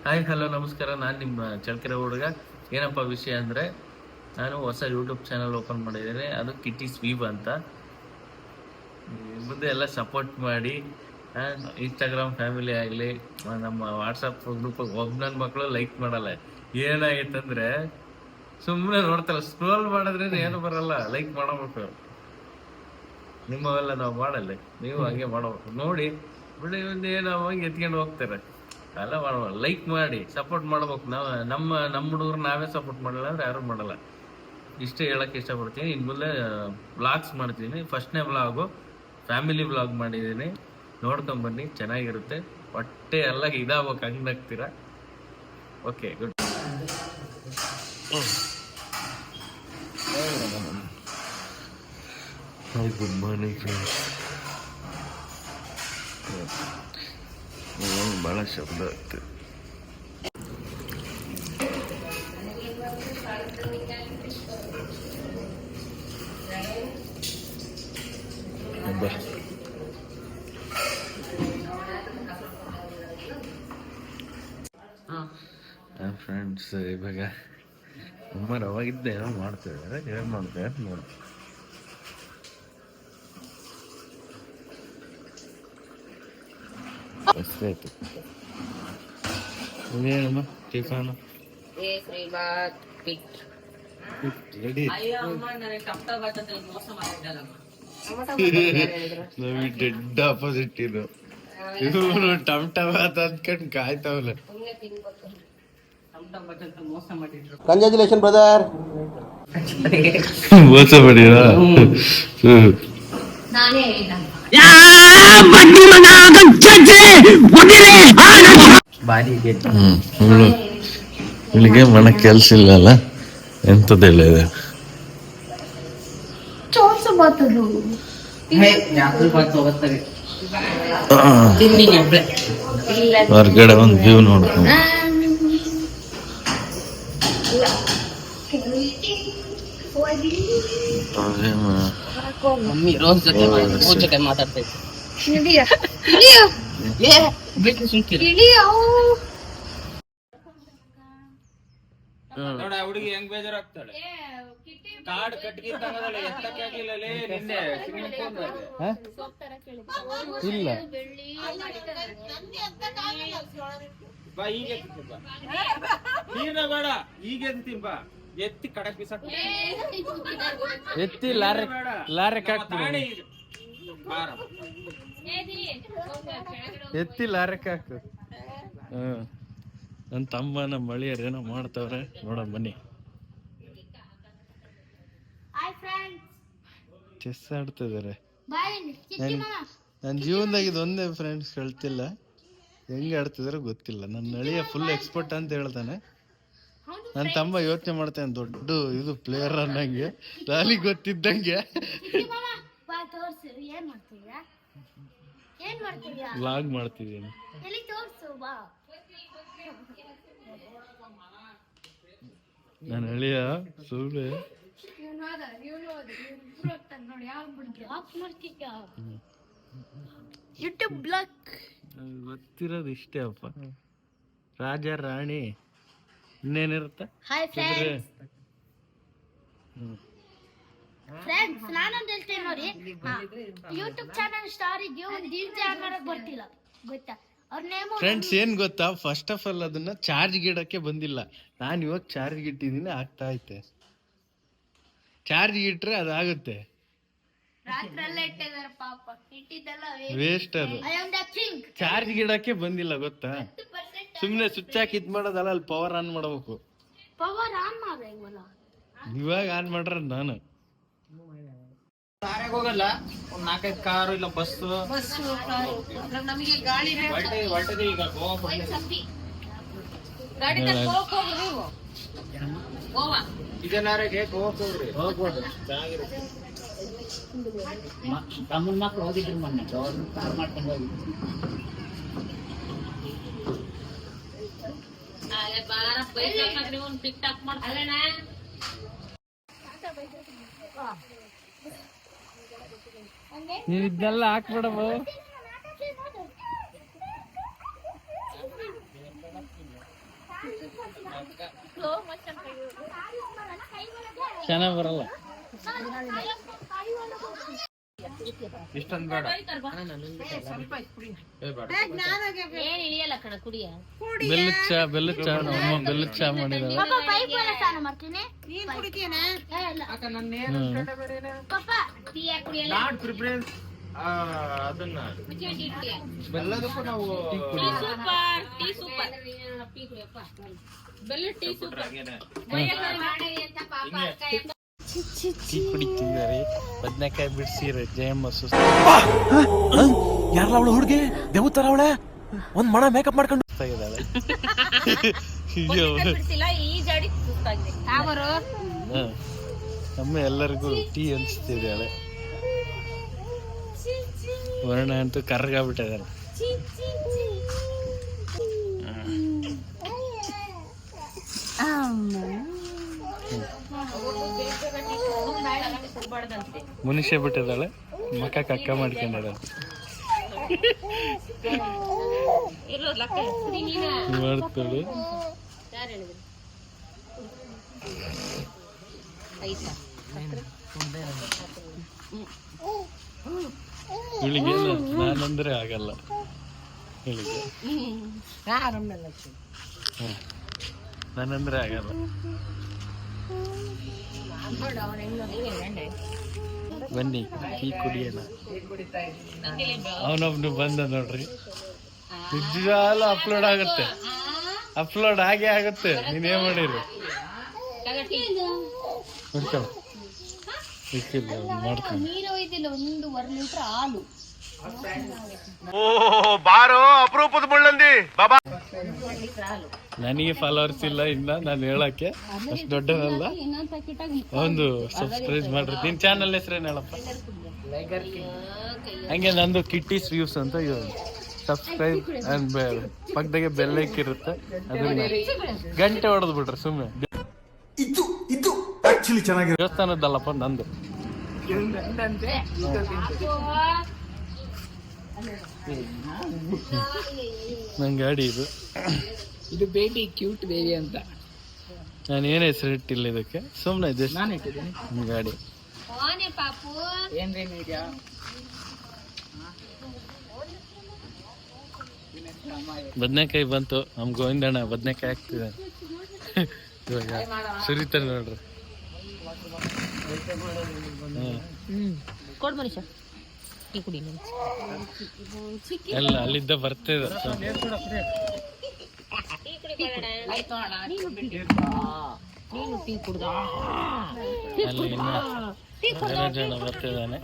Hi hello ನಮಸ್ಕಾರ. ನಾನು ನಿಮ್ಮ ಚಳ್ಕೆರೆ ಹುಡುಗ. ಏನಪ್ಪ ವಿಷಯ ಅಂದರೆ, ನಾನು ಹೊಸ ಯೂಟ್ಯೂಬ್ ಚಾನಲ್ ಓಪನ್ ಮಾಡಿದ್ದೇನೆ. ಅದು ಕಿಟ್ಟಿ ಸ್ವೀಬ್ ಅಂತ. ಮುಂದೆ ಎಲ್ಲ ಸಪೋರ್ಟ್ ಮಾಡಿ. ಇನ್ಸ್ಟಾಗ್ರಾಮ್ ಫ್ಯಾಮಿಲಿ ಆಗಲಿ, ನಮ್ಮ ವಾಟ್ಸಪ್ ಗ್ರೂಪಿಗೆ ನನ್ನ ಮಕ್ಕಳು ಲೈಕ್ ಮಾಡಲ್ಲ. ಏನಾಗೈತಂದರೆ, ಸುಮ್ಮನೆ ನೋಡ್ತಾರ, ಸ್ಕ್ರೋಲ್ ಮಾಡಿದ್ರೆ ಏನು ಬರಲ್ಲ, ಲೈಕ್ ಮಾಡಬೇಕು. ನಿಮ್ಮವೆಲ್ಲ ನಾವು ಮಾಡಲ್ಲ, ನೀವು ಹಂಗೆ ಮಾಡಬೇಕು. ನೋಡಿ ಬಿಡಿ, ಒಂದು ಏನೋ ಎತ್ಕೊಂಡು ಹೋಗ್ತಾರೆ. ಎಲ್ಲ ಮಾಡಬೇಕು, ಲೈಕ್ ಮಾಡಿ ಸಪೋರ್ಟ್ ಮಾಡ್ಬೇಕು. ನಮ್ಮ ಹುಡುಗರು ನಾವೇ ಸಪೋರ್ಟ್ ಮಾಡಲ್ಲ ಅಂದ್ರೆ ಯಾರು ಮಾಡಲ್ಲ. ಇಷ್ಟೇ ಹೇಳಕ್ಕೆ ಇಷ್ಟಪಡ್ತೀನಿ. ಇನ್ನು ಮುಂದೆ ವ್ಲಾಗ್ಸ್ ಮಾಡ್ತೀನಿ. ಫಸ್ಟ್ನೇ ವ್ಲಾಗು ಫ್ಯಾಮಿಲಿ ವ್ಲಾಗ್ ಮಾಡಿದ್ದೀನಿ, ನೋಡ್ಕೊಂಬನ್ನಿ, ಚೆನ್ನಾಗಿರುತ್ತೆ. ಹೊಟ್ಟೆ ಎಲ್ಲ ಇದಾಗಬೇಕು, ಹಂಗಾಗ್ತೀರಾ. Okay, good. Hi, good morning friends. ಭಾಳ ಶಬ್ದ ಆಗ್ತದೆ. ಫ್ರೆಂಡ್ಸ್, ಇವಾಗ ಅಮ್ಮರು ಅವಾಗಿದ್ದ ಏನೋ ಮಾಡ್ತಿದ್ದಾರೆ, ಏನು ಮಾಡ್ತಾರೆ ನೋಡಿ. ಆಯ್ತು, ಏನಮ್ಮ ಟಿಫನ್ ರೆಡಿ. ಡೆಡ್ ಆಪೋಸಿಟ್ ಇದು ಟಮಟ ಬಾತ್ ಅಂದ್ಕೊಂಡು ಕಾಯ್ತಾವಲ್ಲ. Congratulation brother. ಮೋಸ ಮಾಡಿರ ಇಲ್ಲಿಗೆ ಮನ ಕೆಲ್ಸ ಇಲ್ಲಲ್ಲ, ಎಂತದೆಲ್ಲ ಇದೆ. ಹೊರ್ಗಡೆ ಒಂದು ವ್ಯೂ ನೋಡ್ಕೊಂಡು ಹುಡುಗಿ ಹೆಂಗ್ ಬೇಜಾರಾಗ್ತಾಳೆ. ಕಾರ್ಡ್ ಕಟ್ಗಿದ್ದಂಗದಲ್ಲ, ಎತ್ತಕ್ಕೆ ಆಗಿಲ್ಲ ನಿನ್ನೆ ಇಲ್ಲ. ಬಾ, ಈಗ ನೀರ್ನ ಬೇಡ, ಈಗ ಎತ್ತೀನಿ ಬಾ, ಎತ್ತಿ ಕಡಕ್ ಬಿಸಾಕ, ಎತ್ತಿ ಲಾರಕ್ ಹಾಕ್ತೀನಿ, ಎತ್ತಿ ಲಾರಕ್ ಹಾಕು. ನನ್ನ ತಮ್ಮ ನಮ್ಮ ಮಳಿಯರ್ ಏನೋ ಮಾಡ್ತವ್ರೆ, ನೋಡ ಬನ್ನಿ. ಚೆಸ್ ಆಡ್ತಿದ್ದಾರೆ. ನನ್ನ ಜೀವನದಾಗ ಇದು ಒಂದೇ ಫ್ರೆಂಡ್ಸ್ ಕಳ್ತಿಲ್ಲ, ಹೆಂಗೆ ಆಡ್ತಿದಾರೋ ಗೊತ್ತಿಲ್ಲ. ನನ್ನ ಅಳಿಯ ಫುಲ್ ಎಕ್ಸ್ಪರ್ಟ್ ಅಂತ ಹೇಳ್ತಾನೆ. ನನ್ನ ತಮ್ಮ ಯೋಚನೆ ಮಾಡ್ತಾನೆ, ದೊಡ್ಡ ಇದು ಪ್ಲೇಯರ್ ಅನ್ನಂಗೆ, ನನಗೆ ಗೊತ್ತಿದ್ದಂಗೆ. ವ್ಲಾಗ್ ಮಾಡ್ತಿದ್ದೀನಿ. ನನ್ನ ಅಳಿಯ ಸುಳ್ಳು ಯೂಟ್ಯೂಬ್ ಬ್ಲಾಗ್ ಗೊತ್ತಿರೋದು ಇಷ್ಟೇ ಅಪ್ಪ. ರಾಜ ರಾಣಿ ಇನ್ನೇನಿರುತ್ತೆ. ಹಾಯ್ ಫ್ರೆಂಡ್ಸ್, ನಾನೊಂದು ಹೇಳ್ತೇನೆ ನೋಡಿ. ಯೂಟ್ಯೂಬ್ ಚಾನಲ್ ಸ್ಟಾರ್ ಇದೆಯೋ ಒಂದು ಚಾನಲ್ ಮಾಡಕ್ ಬರ್ತಿಲ್ಲ, ಗೊತ್ತಾ? ಅವ್ರ ನೇಮ್ ಫ್ರೆಂಡ್ಸ್ ಏನ್ ಗೊತ್ತಾ, ಫಸ್ಟ್ ಆಫ್ ಆಲ್ ಅದನ್ನ ಚಾರ್ಜ್ ಗಿಡಕ್ಕೆ ಬಂದಿಲ್ಲ. ನಾನು ಇವಾಗ ಚಾರ್ಜ್ ಇಟ್ಟಿದ್ದೀನಿ, ಆಗ್ತಾ ಐತೆ. ಚಾರ್ಜ್ ಇಟ್ರೆ ಅದಾಗುತ್ತೆ, ವೇಸ್ಟ್ ಅದು. ಚಾರ್ಜ್ ಗಿಡಕ್ಕೆ ಬಂದಿಲ್ಲ, ಗೊತ್ತಾ? ಸುಮ್ನೆ ಸ್ವಿಚ್ ಹಾಕಿ ಇದ್ ಮಾಡೋದಲ್ಲ, ಅಲ್ಲಿ ಪವರ್ ಆನ್ ಮಾಡಬೇಕು. ಇವಾಗ ಆನ್ ಮಾಡ್ರ ನಾನು ಹೋಗಲ್ಲ. ಒಂದ್ 4-5 ಕಾರು ಇಲ್ಲ ಬಸ್, ನಮಗೆ ಗಾಳಿ ಈಗ ಗೋವಾ ಇದನ್ನಾರಿಗೆ ಗೋವಾಕ್ ಹೋಗ್ರಿ, ಹೋಗ್ಬೋದು, ಚೆನ್ನಾಗಿರುತ್ತೆ. ತಮ್ಮನ ಮಕ್ಳು ಹೋಗಿದ್ರು ಮೊನ್ನೆ, ಕಾರ್ ಮಾಡ್ಕೊಂಡು ಹೋಗಿ. ನೀವು ಇದನ್ನೆಲ್ಲ ಹಾಕ್ಬಿಡಬೋ. ಚೆನ್ನಾಗಿ ಬರಲ್ಲ ಇಷ್ಟೊಂದು ಬೇಡ ಬೆಲ್ಲದ ಚಾ ಅಮ್ಮ ಬೆಲ್ಲದ ಚಾ ಮಾಡಿದಾರೆ ಅದನ್ನ ಬೆಲ್ಲದಕ್ಕೂ ನಾವು ಟೀ ಕುಡಿತಿದ್ದಾರೆ. ಬದನೆಕಾಯಿ ಬಿಡಿಸಿರ ಜಯಮ್ಮ ಯಾರಲ್ಲ ಅವಳು ಹುಡುಗಿ ದೇವತರ ಅವಳೆ ಒಂದ್ ಮಣ ಮೇಕಪ್ ಮಾಡ್ಕೊಂಡು ಇದ್ದಾಳೆ. ಅಮ್ಮ ಎಲ್ಲರಿಗೂ ಟೀ ಅನ್ಸ್ತಿದ್ದಾಳೆ. ವರ್ಣ ಅಂತೂ ಕರ್ಗಾಗ್ಬಿಟ್ಟಿದ್ದಾಳೆ. ಮುನಿಷೆ ಬಿಟ್ಟಿದ್ದಾಳೆ, ಮಕ್ಕ ಕಕ್ಕ ಮಾಡ್ಕೊಂಡಾಳೆ. ಮಾಡ್ತಾಳು ಇವಳಿಗೆ ನಾನಂದ್ರೆ ಆಗಲ್ಲ. ಇವಳಿಗೆ ನಾನಂದ್ರೆ ಆಗಲ್ಲ. ಬನ್ನಿ ಟೀ ಕುಡಿಯೋಣ. ಅವನೊಬ್ನು ಬಂದ ನೋಡ್ರಿ, ನಿಜವಾಗ್ಲೂ ಅಪ್ಲೋಡ್ ಆಗುತ್ತೆ, ಅಪ್ಲೋಡ್ ಆಗೇ ಆಗುತ್ತೆ. ನೀನೇನ್ ಮಾಡಿರಿ ಮಾಡ್ತೀನಿ. ನನಗೆ ಫಾಲೋವರ್ಸ್ ಇಲ್ಲ ಇನ್ನ, ನಾನು ಹೇಳಕ್ಕೆ ಅಷ್ಟು ದೊಡ್ಡದಲ್ಲ. ಒಂದು ಸಬ್ಸ್ಕ್ರೈಬ್ ಮಾಡ್ರಿ. ನಿನ್ ಚಾನಲ್ ಹೆಸರೇನು ಹೇಳಪ್ಪ? ಹಂಗೆ ನಂದು ಕಿಟ್ಟೀಸ್ ವ್ಯೂಸ್ ಅಂತ ಸಬ್ಸ್ಕ್ರೈಬ್ ಅಂಡ್ ಪಕ್ಕದಾಗೆ ಬೆಲ್ ಇರುತ್ತೆ, ಅದನ್ನ ಗಂಟೆ ಹೊಡೆದ್ ಬಿಡ್ರಿ ಸುಮ್ಮನೆ. ದೇವಸ್ಥಾನದಲ್ಲಪ್ಪ ನಂದು. ನನ್ ಗಾಡಿ ಇದು ಬೇಟಿ ಕ್ಯೂಟ್ ಬೇಬಿ ಅಂತ. ನಾನು ಏನ್ ಹೆಸರು ಇಟ್ಟಿಲ್ಲ ಇದಕ್ಕೆ, ಸುಮ್ಮನೆ ನಾನು ಇಟ್ಟಿದ್ದೀನಿ ಗಾಡಿ. ಬದ್ನೆಕಾಯಿ ಬಂತು ನಮ್ ಗೋವಿಂದಣ್ಣ, ಬದ್ನೆಕಾಯಿ ಹಾಕ್ತಿದೆ ಇವಾಗ. ಸುರಿತಾರೆ ನೋಡ್ರಿ. ಎಲ್ಲ ಅಲ್ಲಿದ್ದ ಬರ್ತಿದೆ. ಅಲ್ಲಿ ಇನ್ನ ಜನ ಬರ್ತಿದ್ದಾನೆ.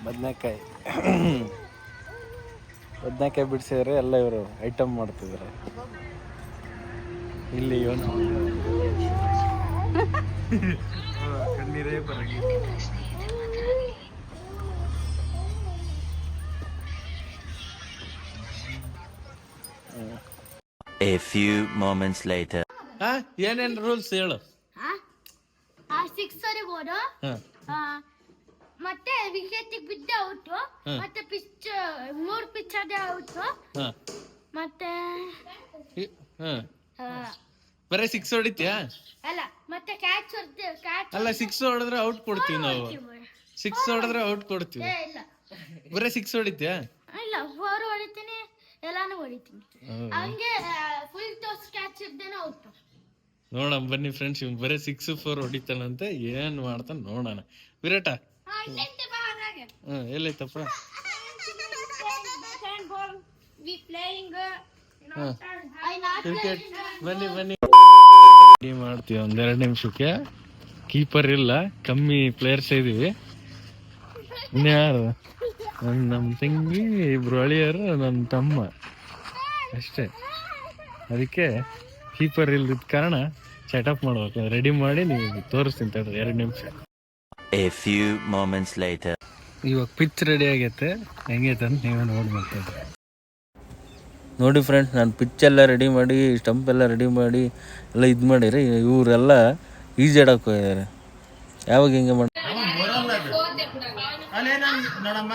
ಬದನೆಕಾಯಿ ಬದನೆಕಾಯಿ ಬಿಡಿಸಿದ್ರೆ ಎಲ್ಲ ಇವರು ಐಟಮ್ ಮಾಡ್ತಿದ್ದಾರೆ. ಇಲ್ಲಿ ಇವನು ಕಣ್ಣೀರೇ ಬರಗಿ. A few moments later. ಏನೇನ್ ರೂಲ್ಸ್ ಹೇಳು. 6 ವರೆಗೆ ಹೋದು, ಮತ್ತೆ ವಿಕೆಟ್ ಬಿದ್ದ ಔಟ್, ಮತ್ತೆ ಪಿಚ್ 3 ಪಿಚ್ ಅದೇ ಔಟ್, ಮತ್ತೆ ಬರೀ 6 ಹೊಡಿತ್ಯಾ? ಅಲ್ಲ, ಮತ್ತೆ ಕ್ಯಾಚ್ ಅಲ್ಲ 6 ಹೊಡೆದ್ರೆ ಔಟ್ ಕೊಡ್ತೀವಿ ನಾವು. 6 ಹೊಡೆದ್ರೆ ಔಟ್ ಕೊಡ್ತೀವಿ. ಇಲ್ಲ ಬರೀ 6 ಹೊಡಿತ್ಯಾ? ಇಲ್ಲ, 4 ಹೊಡಿತೀನಿ, ಎಲ್ಲಾನು ಹೊಡಿತೀನಿ. ಹಂಗೆ ಫುಲ್ ಟೋಸ್ ಕ್ಯಾಚ್ ಇದ್ದೇನೆ ಔಟ್. ನೋಡೋಣ ಬನ್ನಿ ಫ್ರೆಂಡ್ಸ್, ಇವ್ ಬರೀ 6-4 ಹೊಡಿತಾನಂತೆ. ಏನ್ ಮಾಡ್ತಾನ ನೋಡೋಣ. ವಿರಾಟ ಎಲ್ಲೈತಪ್ಪ? ಕ್ರಿಕೆಟ್ ಬನ್ನಿ ಬನ್ನಿ ಮಾಡ್ತೀವಿ. 1-2 ನಿಮಿಷಕ್ಕೆ. ಕೀಪರ್ ಇಲ್ಲ, ಕಮ್ಮಿ ಪ್ಲೇಯರ್ಸ್ ಇದೀವಿ. ಇನ್ಯಾರು? ನಮ್ಮ ತಂಗಿ, 2 ಅಳಿಯರು, ನನ್ನ ತಮ್ಮ ಅಷ್ಟೇ. ಅದಕ್ಕೆ ಕೀಪರ್ ಇಲ್ದಿದ್ದ ಕಾರಣ ಸೆಟಪ್ ಮಾಡ್ಬೇಕು. ರೆಡಿ ಮಾಡಿ ನೀವು ತೋರಿಸ್ತೀನಿ ತಡ್ರಿ 2 ನಿಮಿಷ. A few moments later. ಇವಾಗ ಪಿಚ್ ರೆಡಿ ಆಗೈತೆ, ಹೆಂಗೈತೆ ಅಂತ ನೀವೇ ನೋಡ್ಬೇಕು. ನೋಡಿ ಫ್ರೆಂಡ್ಸ್, ನಾನು ಪಿಚ್ ಎಲ್ಲ ರೆಡಿ ಮಾಡಿ, ಸ್ಟಂಪ್ ಎಲ್ಲ ರೆಡಿ ಮಾಡಿ ಎಲ್ಲ ಇದು ಮಾಡಿರಿ. ಇವರೆಲ್ಲ ಈಜಾಡಕ್ಕೆ ಹೋಗಿದ್ದಾರೆ. ಯಾವಾಗ ಹಿಂಗೆ ಮಾಡಿ ಬರಲ್ಲ ಅದು ಅಲ್ಲೇ ನೋಡಮ್ಮ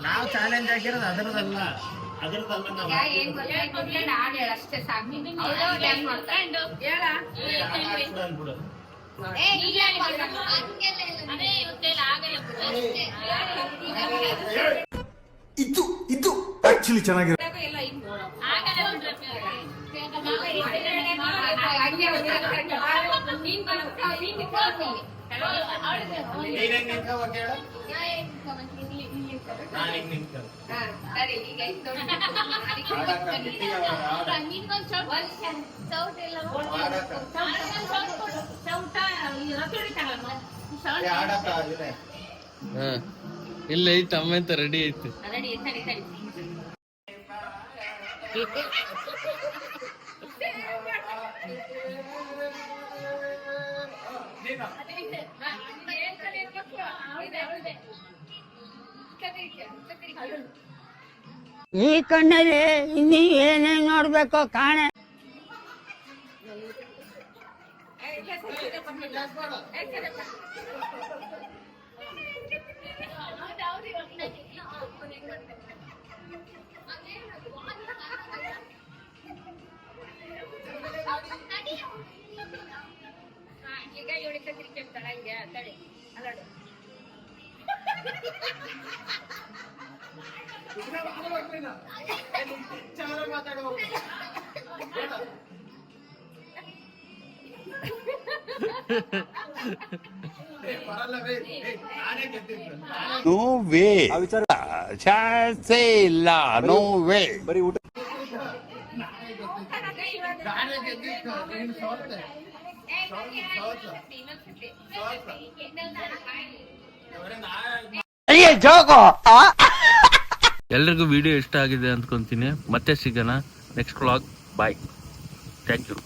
ನಾವು ಚಾಲೆಂಜ್ ಆಗಿರೋದು ಅದರದಲ್ಲ ನಾವು ಅಂದ್ಬಿಡು. ಇದು ಆಕ್ಚುಲಿ ಚೆನ್ನಾಗಿರೋ ನೀನ್ ಹೆಂಗ್ ನಿಂತ್ಕೋಬೇಕು ಹೇಳು? ನಾನ್ ಹೆಂಗ್ ನಿಂತ್ಕೊಳ್ಳ? ಆಡಕ್ಕ ಇದೆ. ಇಲ್ಲ ಐತೆ ಅಮ್ಮ ಅಂತ ರೆಡಿ ಐತೆ. ಈ ಕಣ್ಣಲ್ಲಿ ಇನ್ನೀ ಏನೇನ್ ನೋಡ್ಬೇಕೋ ಕಾಣೆ. ನೋ ವೇ ಚಾನ್ಸೇ ಇಲ್ಲ. No way. ಬರೀ ಊಟ ಎಲ್ರಿಗೂ ವಿಡಿಯೋ ಇಷ್ಟ ಆಗಿದೆ ಅಂದ್ಕೊಂತೀನಿ. ಮತ್ತೆ ಸಿಗೋಣ next vlog. Bye. Thank you.